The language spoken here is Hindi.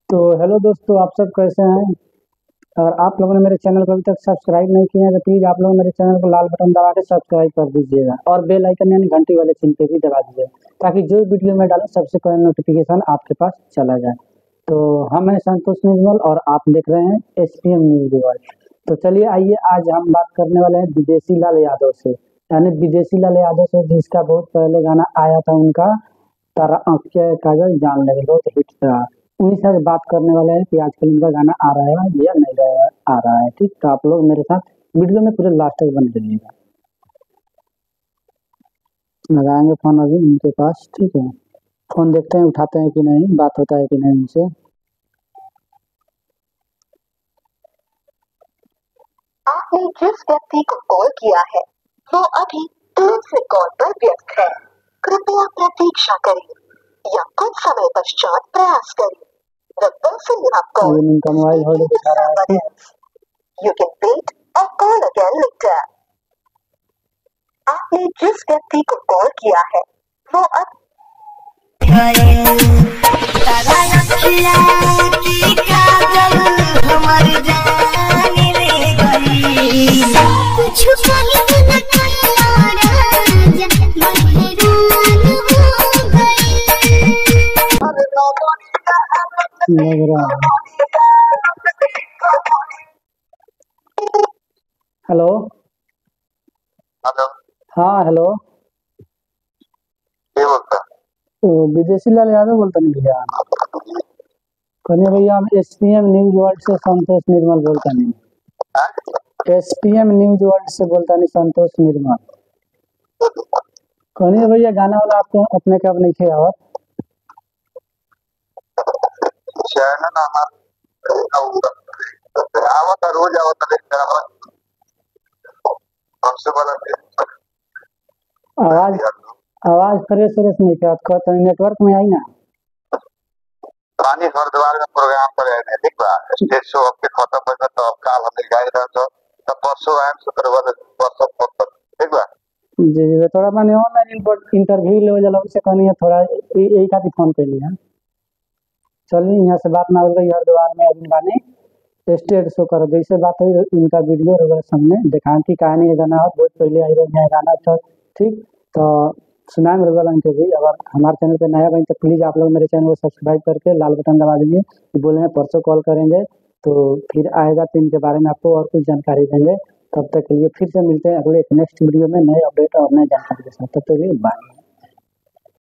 तो हेलो दोस्तों, आप सब कैसे हैं? अगर आप लोगों ने मेरे चैनल को अभी तक सब्सक्राइब नहीं किया है तो प्लीज़ आप लोग मेरे चैनल को लाल बटन दबा के सब्सक्राइब कर दीजिएगा और बेल आइकन यानी घंटी वाले चिन्ह पे भी दबा दीजिएगा ताकि जो वीडियो मैं डालूं सबसे पहले नोटिफिकेशन आपके पास चला जाए। तो हम हैं संतोष निर्मल और आप देख रहे हैं SPM न्यूज वर्ल्ड। तो चलिए आइए, आज हम बात करने वाले हैं विदेशी लाल यादव से, यानी विदेशी लाल यादव से, जिसका बहुत पहले गाना आया था उनका तारा आँखें काजल जान लगे, बहुत हिट था। उन्हीं से आज बात करने वाले हैं कि आजकल उनका गाना आ रहा है या नहीं आ रहा है। ठीक, तो आप लोग मेरे साथ वीडियो में पूरे लास्ट तक बने रहिएगा। लगाएंगे फोन अभी उनके पास, ठीक है। फोन देखते हैं उठाते हैं कि नहीं, बात होता है कि नहीं उनसे। आपने जिस व्यक्ति को कॉल किया है वो अभी तुरंत से कॉल पर व्यस्त है। कृपया प्रतीक्षा करें या कुछ समय पश्चात प्रयास करें। The person you have called अभी उनका मोबाइल होल्ड दिखा रहा है, ठीक। You can wait or call again later. आपने जिस व्यक्ति को कॉल किया है वो अब लग रहा है। हेलो। हेलो। हाँ हेलो। ये बोलता तो विदेशी लाल यादव बोलता नहीं भैया? कहने भैया हम SPM न्यूज वर्ल्ड से संतोष निर्मल बोलता नहीं। SPM न्यूज वर्ल्ड से बोलता नहीं, संतोष निर्मल। कहने भैया गाना वाला आपको अपने कब नहीं थे आवत? चैनल हमारा आवत रोज आवत हमसे बड़ा आवाज आवाज फ्रेश नहीं क्या कहते हैं? नेटवर्क में आई ना। पानी हरिद्वार में प्रोग्राम पर आए ठीक बा। स्टेज शो आपके खत्म होगा तो अब काल हम गाय रहा तो परसों आए शुक्रवार परसों ठीक बा। जी जी, थोड़ा मैंने ऑनलाइन इंटरव्यू ले जला से कहनी है, थोड़ा यही खातिर फोन कर लिया। चलिए यहाँ से बात ना हो गई, हरिद्वार में अभी गाने स्टेज शो करो जैसे बात हुई इनका वीडियो वगैरह सामने दिखाएं कि कहानी का गाना बहुत पहले आई रही गाना था, ठीक। तो सुनाए मेरे वाला इंटरव्यू। अगर हमारे चैनल पे नया बनी तो प्लीज़ आप लोग मेरे चैनल को सब्सक्राइब करके लाल बटन दबा दीजिए। बोले हैं परसों कॉल करेंगे तो फिर आएगा तो इनके बारे में आपको और कुछ जानकारी देंगे। तब तक के लिए फिर से मिलते हैं अगले एक नेक्स्ट वीडियो में नए अपडेट और नए जानकारी के साथ। तब तक के लिए बाय।